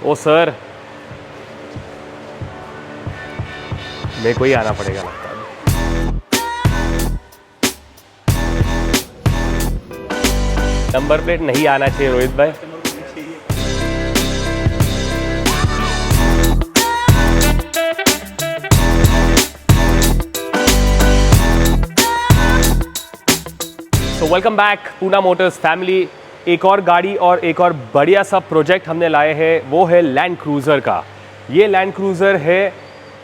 ओ sir, मेरे को ही आना पड़ेगा लगता है। नंबर प्लेट नहीं आना चाहिए रोहित भाई। तो welcome back Poona Motors family. एक और गाड़ी और एक और बढ़िया सा प्रोजेक्ट हमने लाए हैं, वो है लैंड क्रूज़र का। ये लैंड क्रूज़र है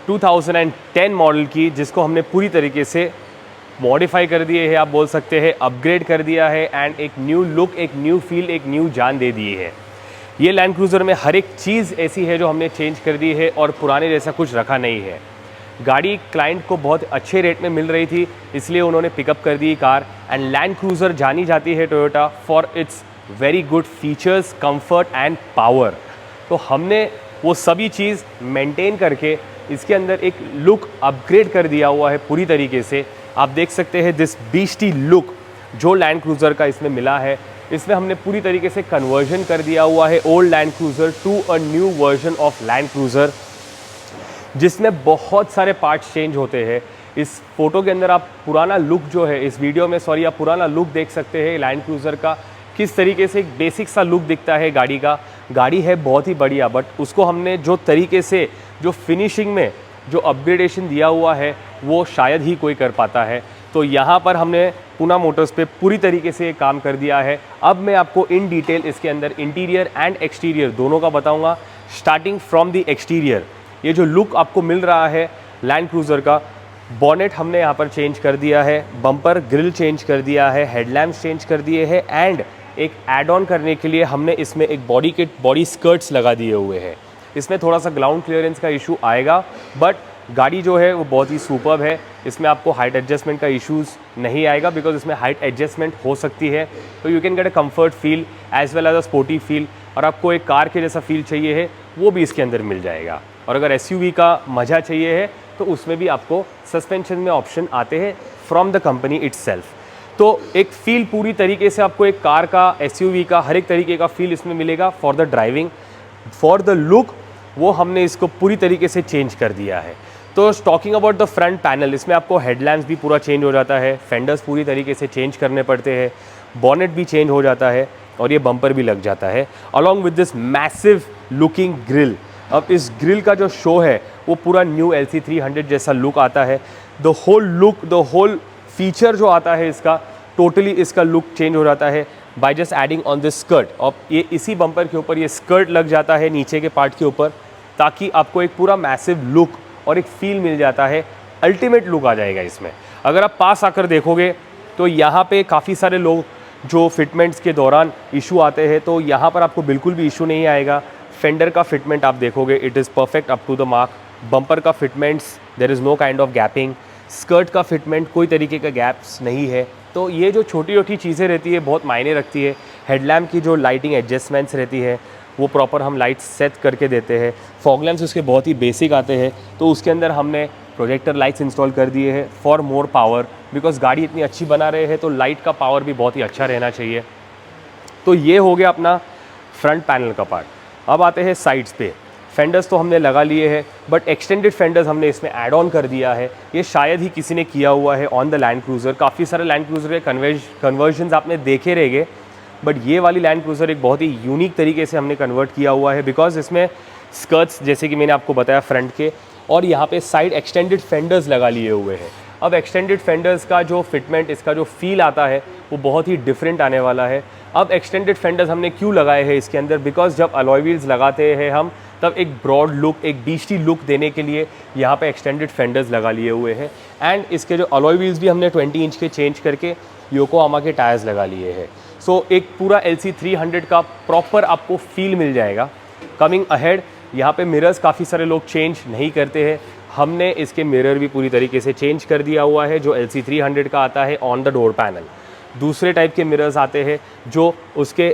2010 मॉडल की, जिसको हमने पूरी तरीके से मॉडिफाई कर दिए है, आप बोल सकते हैं अपग्रेड कर दिया है एंड एक न्यू लुक, एक न्यू फील, एक न्यू जान दे दी है। ये लैंड क्रूज़र में हर एक चीज़ ऐसी है जो हमने चेंज कर दी है और पुराने जैसा कुछ रखा नहीं है। गाड़ी क्लाइंट को बहुत अच्छे रेट में मिल रही थी, इसलिए उन्होंने पिकअप कर दी कार। एंड लैंड क्रूज़र जानी जाती है Toyota for its very good features, comfort and power. तो हमने वो सभी चीज़ मेंटेन करके इसके अंदर एक लुक अपग्रेड कर दिया हुआ है पूरी तरीके से। आप देख सकते हैं दिस बीस्टी लुक जो लैंड क्रूज़र का इसमें मिला है, इसमें हमने पूरी तरीके से कन्वर्जन कर दिया हुआ है old land cruiser to a new version of land cruiser, जिसमें बहुत सारे पार्ट्स चेंज होते हैं। इस फोटो के अंदर आप पुराना लुक जो है, इस वीडियो में सॉरी, आप पुराना लुक देख सकते हैं लैंड क्रूज़र का, किस तरीके से एक बेसिक सा लुक दिखता है गाड़ी का। गाड़ी है बहुत ही बढ़िया, बट उसको हमने जो तरीके से, जो फिनिशिंग में जो अपग्रेडेशन दिया हुआ है, वो शायद ही कोई कर पाता है। तो यहाँ पर हमने पूना मोटर्स पे पूरी तरीके से काम कर दिया है। अब मैं आपको इन डिटेल इसके अंदर इंटीरियर एंड एक्सटीरियर दोनों का बताऊँगा। स्टार्टिंग फ्रॉम द एक्सटीरियर, ये जो लुक आपको मिल रहा है लैंड क्रूज़र का, बॉनेट हमने यहाँ पर चेंज कर दिया है, बम्पर ग्रिल चेंज कर दिया है, हेडलैम्प्स चेंज कर दिए हैं एंड एक ऐड ऑन करने के लिए हमने इसमें एक बॉडी किट, बॉडी स्कर्ट्स लगा दिए हुए हैं। इसमें थोड़ा सा ग्राउंड क्लियरेंस का इशू आएगा, बट गाड़ी जो है वो बहुत ही सुपर्ब है। इसमें आपको हाइट एडजस्टमेंट का इश्यूज़ नहीं आएगा, बिकॉज इसमें हाइट एडजस्टमेंट हो सकती है। तो you can get a comfort feel as well as a sporty feel, और आपको एक कार के जैसा फील चाहिए है वो भी इसके अंदर मिल जाएगा। और अगर एसयूवी का मज़ा चाहिए है तो उसमें भी आपको सस्पेंशन में ऑप्शन आते हैं फ्रॉम द कंपनी इट्सेल्फ। तो एक फ़ील पूरी तरीके से आपको एक कार का, एसयूवी का, हर एक तरीके का फ़ील इसमें मिलेगा for the driving. For the look वो हमने इसको पूरी तरीके से चेंज कर दिया है। तो talking about the front panel, इसमें आपको हेडलैम्प्स भी पूरा चेंज हो जाता है, फेंडर्स पूरी तरीके से चेंज करने पड़ते हैं, बॉनेट भी चेंज हो जाता है और ये बम्पर भी लग जाता है along with this massive looking grill. अब इस ग्रिल का जो शो है वो पूरा न्यू LC300 जैसा लुक आता है। The whole look, the whole feature जो आता है इसका, टोटली इसका लुक चेंज हो जाता है by just adding on this skirt. और ये इसी बम्पर के ऊपर ये स्कर्ट लग जाता है नीचे के पार्ट के ऊपर, ताकि आपको एक पूरा मैसिव लुक और एक फील मिल जाता है, अल्टीमेट लुक आ जाएगा इसमें। अगर आप पास आकर देखोगे तो यहाँ पे काफ़ी सारे लोग जो फिटमेंट्स के दौरान इशू आते हैं, तो यहाँ पर आपको बिल्कुल भी इशू नहीं आएगा। फेंडर का फिटमेंट आप देखोगे, it is perfect up to the mark. Bumper का fitments, there is no kind of gapping. Skirt का फिटमेंट, कोई तरीके का गैप्स नहीं है। तो ये जो छोटी छोटी चीज़ें रहती है बहुत मायने रखती है। हेडलैम्प की जो लाइटिंग एडजस्टमेंट्स रहती है वो प्रॉपर हम लाइट सेट करके देते हैं। फॉग लैम्प्स उसके बहुत ही बेसिक आते हैं, तो उसके अंदर हमने प्रोजेक्टर लाइट्स इंस्टॉल कर दिए हैं फॉर मोर पावर, बिकॉज गाड़ी इतनी अच्छी बना रहे हैं तो लाइट का पावर भी बहुत ही अच्छा रहना चाहिए। तो ये हो गया अपना फ्रंट पैनल का पार्ट। अब आते हैं साइड्स पे। फेंडर्स तो हमने लगा लिए हैं, बट एक्सटेंडेड फेंडर्स हमने इसमें ऐड ऑन कर दिया है। ये शायद ही किसी ने किया हुआ है ऑन द लैंड क्रूज़र। काफ़ी सारे लैंड क्रूज़र के कन्वर्जन्स आपने देखे रहेंगे, बट ये वाली लैंड क्रूज़र एक बहुत ही यूनिक तरीके से हमने कन्वर्ट किया हुआ है, बिकॉज इसमें स्कर्ट्स, जैसे कि मैंने आपको बताया फ्रंट के, और यहाँ पे साइड एक्सटेंडेड फेंडर्स लगा लिए हुए हैं। अब एक्सटेंडेड फेंडर्स का जो फिटमेंट, इसका जो फील आता है वो बहुत ही डिफरेंट आने वाला है। अब एक्सटेंडेड फेंडर्स हमने क्यों लगाए हैं इसके अंदर, बिकॉज जब अलॉय व्हील्स लगाते हैं हम, तब एक ब्रॉड लुक, एक बीस्टी लुक देने के लिए यहाँ पे एक्सटेंडेड फेंडर्स लगा लिए हुए हैं। एंड इसके जो अलॉय व्हील्स भी हमने 20 इंच के चेंज करके योकोहामा के टायर्स लगा लिए हैं। सो एक पूरा LC300 का प्रॉपर आपको फील मिल जाएगा। कमिंग अहेड, यहाँ पे मिरर्स काफ़ी सारे लोग चेंज नहीं करते हैं, हमने इसके मिरर भी पूरी तरीके से चेंज कर दिया हुआ है, जो LC300 का आता है ऑन द डोर पैनल। दूसरे टाइप के मिरर्स आते हैं जो उसके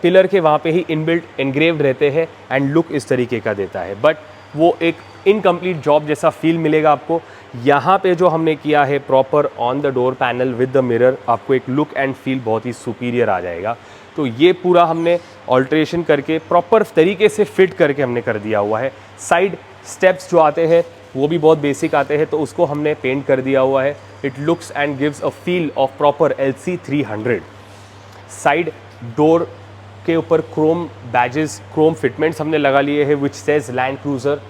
पिलर के वहाँ पे ही इनबिल्ट एनग्रेव्ड रहते हैं एंड लुक इस तरीके का देता है, बट वो एक इनकम्प्लीट जॉब जैसा फील मिलेगा आपको। यहाँ पे जो हमने किया है proper on the door panel with the mirror, आपको एक लुक एंड फील बहुत ही सुपीरियर आ जाएगा। तो ये पूरा हमने ऑल्ट्रेशन करके प्रॉपर तरीके से फिट करके हमने कर दिया हुआ है। साइड स्टेप्स जो आते हैं वो भी बहुत बेसिक आते हैं, तो उसको हमने पेंट कर दिया हुआ है। It looks and gives a feel of proper LC300। Side door के ऊपर क्रोम बैजेस, क्रोम फिटमेंट्स हमने लगा लिए हैं विच सेज लैंड क्रूज़र,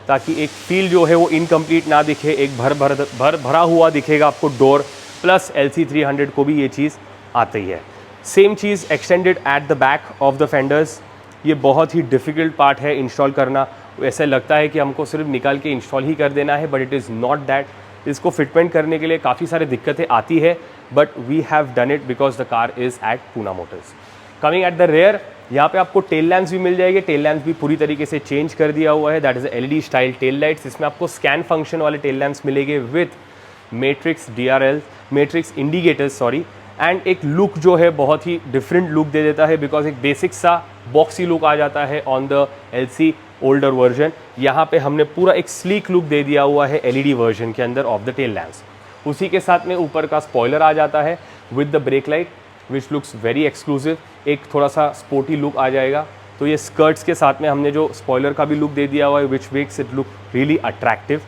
ताकि एक फील जो है वो इनकम्प्लीट ना दिखे, एक भरा हुआ दिखेगा आपको डोर। प्लस LC300 को भी ये चीज़ आती है। Same cheese extended at the back of the fenders. ये बहुत ही डिफ़िकल्ट पार्ट है इंस्टॉल करना। ऐसा लगता है कि हमको सिर्फ निकाल के इंस्टॉल ही कर देना है, but it is not that. इसको फिटमेंट करने के लिए काफ़ी सारी दिक्कतें आती है, but we have done it because the car is at Poona motors. Coming at the rear, यहाँ पे आपको टेल लैम्प्स भी मिल जाएंगे। टेल लैम्प्स भी पूरी तरीके से चेंज कर दिया हुआ है, that is LED style tail lights. इसमें आपको स्कैन फंक्शन वाले टेल लैम्प्स मिलेंगे with matrix DRL, matrix indicators sorry. And एक लुक जो है बहुत ही डिफरेंट लुक दे देता है, बिकॉज एक बेसिक सा बॉक्सी लुक आ जाता है on the LC older version. यहाँ पे हमने पूरा एक स्लीक लुक दे दिया हुआ है LED वर्जन के अंदर ऑफ द टेल लैम्प्स। उसी के साथ में ऊपर का स्पॉइलर आ जाता है with the brake light which looks very exclusive. एक थोड़ा सा स्पोर्टी लुक आ जाएगा। तो ये स्कर्ट्स के साथ में हमने जो स्पॉइलर का भी लुक दे दिया हुआ है which makes it look really attractive.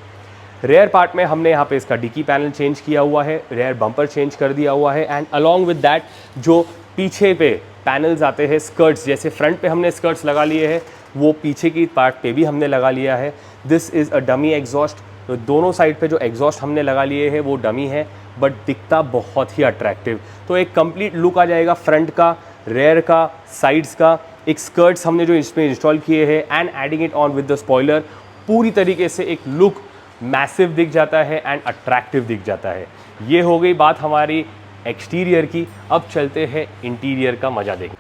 Rear part में हमने यहाँ पे इसका डिकी पैनल चेंज किया हुआ है, रेयर बम्पर चेंज कर दिया हुआ है। एंड अलॉन्ग विद दैट जो पीछे पे पैनल्स आते हैं स्कर्ट्स, जैसे फ्रंट पे हमने स्कर्ट्स लगा लिए हैं, वो पीछे की पार्ट पे भी हमने लगा लिया है। This is a dummy exhaust. तो दोनों साइड पे जो एग्जॉस्ट हमने लगा लिए हैं वो डमी है, बट दिखता बहुत ही अट्रैक्टिव। तो एक कंप्लीट लुक आ जाएगा फ्रंट का, रेयर का, साइड्स का। एक स्कर्ट्स हमने जो इसमें इंस्टॉल किए हैं and adding it on with the spoiler, पूरी तरीके से एक लुक मैसिव दिख जाता है एंड अट्रैक्टिव दिख जाता है। ये हो गई बात हमारी एक्सटीरियर की। अब चलते हैं इंटीरियर का मज़ा देखने।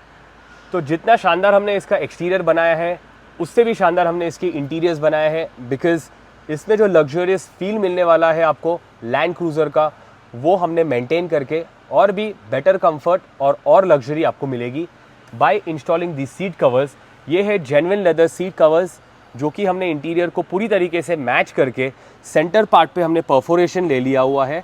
तो जितना शानदार हमने इसका एक्सटीरियर बनाया है, उससे भी शानदार हमने इसकी इंटीरियर्स बनाया है, बिकॉज इसमें जो लग्जरियस फील मिलने वाला है आपको लैंड क्रूज़र का, वो हमने मेंटेन करके और भी बेटर कंफर्ट और लग्जरी आपको मिलेगी by installing the seat covers. ये है जेन्युइन लेदर सीट कवर्स, जो कि हमने इंटीरियर को पूरी तरीके से मैच करके सेंटर पार्ट पे हमने परफोरेशन ले लिया हुआ है।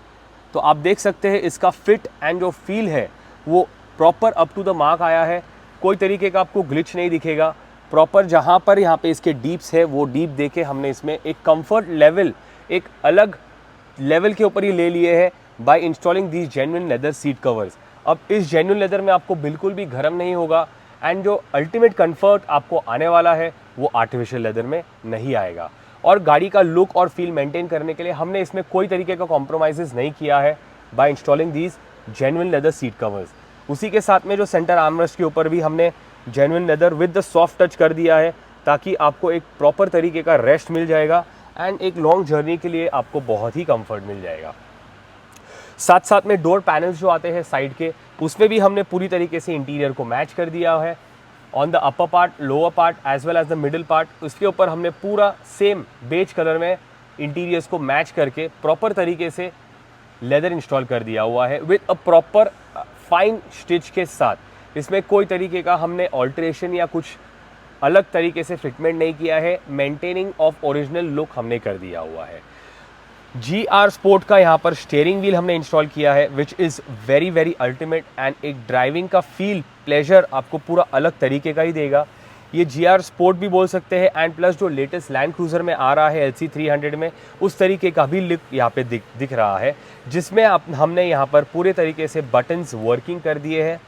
तो आप देख सकते हैं इसका फिट एंड जो फील है वो proper up to the mark आया है। कोई तरीके का आपको ग्लिच नहीं दिखेगा। प्रॉपर जहाँ पर यहाँ पे इसके डीप्स है वो डीप देके हमने इसमें एक कंफर्ट लेवल, एक अलग लेवल के ऊपर ही ले लिए हैं by installing these genuine leather seat covers. अब इस जेन्युइन लेदर में आपको बिल्कुल भी गर्म नहीं होगा एंड जो अल्टीमेट कंफर्ट आपको आने वाला है वो आर्टिफिशियल लेदर में नहीं आएगा। और गाड़ी का लुक और फील मेंटेन करने के लिए हमने इसमें कोई तरीके का कॉम्प्रोमाइज़ नहीं किया है by installing these genuine leather seat covers. उसी के साथ में जो सेंटर आर्मरेस्ट के ऊपर भी हमने genuine lather with the soft touch कर दिया है, ताकि आपको एक प्रॉपर तरीके का रेस्ट मिल जाएगा एंड एक लॉन्ग जर्नी के लिए आपको बहुत ही कंफर्ट मिल जाएगा। साथ साथ में डोर पैनल्स जो आते हैं साइड के, उसमें भी हमने पूरी तरीके से इंटीरियर को मैच कर दिया है। On the upper part, lower part as well as the middle part, उसके ऊपर हमने पूरा सेम बेज कलर में इंटीरियर्स को मैच करके प्रॉपर तरीके से लेदर इंस्टॉल कर दिया हुआ है with a proper fine stitch के साथ। इसमें कोई तरीके का हमने ऑल्ट्रेशन या कुछ अलग तरीके से फिटमेंट नहीं किया है। मेंटेनिंग ऑफ ओरिजिनल लुक हमने कर दिया हुआ है। GR स्पोर्ट का यहाँ पर स्टीयरिंग व्हील हमने इंस्टॉल किया है which is very very ultimate and एक ड्राइविंग का फील, प्लेजर आपको पूरा अलग तरीके का ही देगा। ये GR स्पोर्ट भी बोल सकते हैं एंड प्लस जो लेटेस्ट लैंड क्रूज़र में आ रहा है LC300 में, उस तरीके का भी लुक यहाँ पे दिख रहा है, जिसमें हमने यहाँ पर पूरे तरीके से बटन्स वर्किंग कर दिए हैं।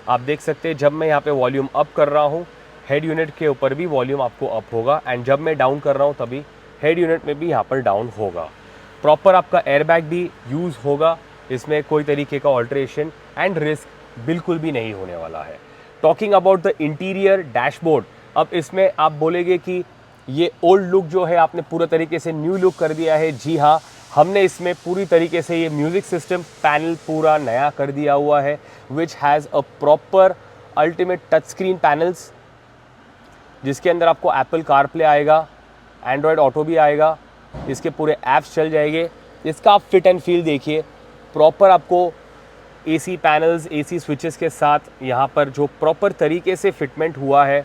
आप देख सकते हैं जब मैं यहाँ पे वॉल्यूम अप कर रहा हूँ, हेड यूनिट के ऊपर भी वॉल्यूम आपको अप होगा एंड जब मैं डाउन कर रहा हूँ तभी हेड यूनिट में भी यहाँ पर डाउन होगा। प्रॉपर आपका एयरबैग भी यूज़ होगा, इसमें कोई तरीके का ऑल्ट्रेशन एंड रिस्क बिल्कुल भी नहीं होने वाला है। Talking about the interior dashboard, अब इसमें आप बोलेंगे कि ये ओल्ड लुक जो है आपने पूरा तरीके से न्यू लुक कर दिया है। जी हाँ, हमने इसमें पूरी तरीके से ये म्यूज़िक सिस्टम पैनल पूरा नया कर दिया हुआ है which has a proper ultimate touch screen panels, जिसके अंदर आपको एप्पल कारप्ले आएगा, एंड्रॉयड ऑटो भी आएगा, इसके पूरे ऐप्स चल जाएंगे। इसका आप फिट एंड फील देखिए, प्रॉपर आपको AC पैनल्स, AC स्विचेस के साथ यहाँ पर जो प्रॉपर तरीके से फिटमेंट हुआ है।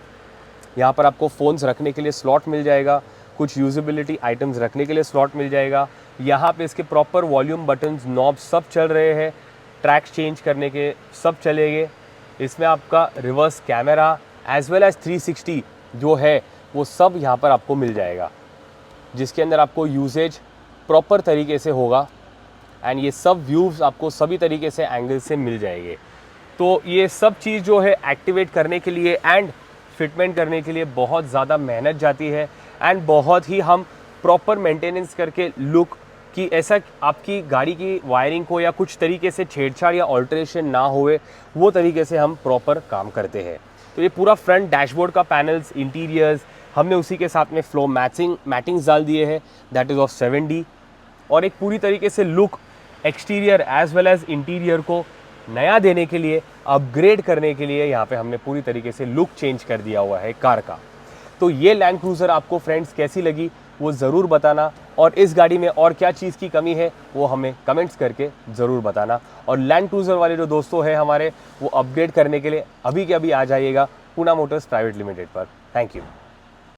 यहाँ पर आपको फ़ोन्स रखने के लिए स्लॉट मिल जाएगा, कुछ यूजेबिलिटी आइटम्स रखने के लिए स्लॉट मिल जाएगा। यहाँ पे इसके प्रॉपर वॉल्यूम बटन्स, नॉब सब चल रहे हैं, ट्रैक्स चेंज करने के सब चलेंगे। इसमें आपका reverse camera as well as 360 जो है वो सब यहाँ पर आपको मिल जाएगा, जिसके अंदर आपको यूसेज प्रॉपर तरीके से होगा एंड ये सब व्यूज़ आपको सभी तरीके से एंगल से मिल जाएंगे। तो ये सब चीज़ जो है एक्टिवेट करने के लिए एंड फिटमेंट करने के लिए बहुत ज़्यादा मेहनत जाती है एंड बहुत ही हम प्रॉपर मेंटेनेंस करके लुक कि ऐसा आपकी गाड़ी की वायरिंग को या कुछ तरीके से छेड़छाड़ या ऑल्ट्रेशन ना होए, वो तरीके से हम प्रॉपर काम करते हैं। तो ये पूरा फ्रंट डैशबोर्ड का पैनल्स, इंटीरियर्स हमने उसी के साथ में फ्लो मैटिंग्स डाल दिए हैं, दैट इज़ ऑफ 7D, और एक पूरी तरीके से look exterior as well as interior को नया देने के लिए, अपग्रेड करने के लिए यहाँ पे हमने पूरी तरीके से लुक चेंज कर दिया हुआ है कार का। तो ये लैंड क्रूज़र आपको फ्रेंड्स कैसी लगी वो ज़रूर बताना, और इस गाड़ी में और क्या चीज़ की कमी है वो हमें कमेंट्स करके ज़रूर बताना। और लैंड क्रूज़र वाले जो दोस्तों हैं हमारे, वो अपग्रेड करने के लिए अभी के अभी आ जाइएगा पूना मोटर्स प्राइवेट लिमिटेड पर। Thank you.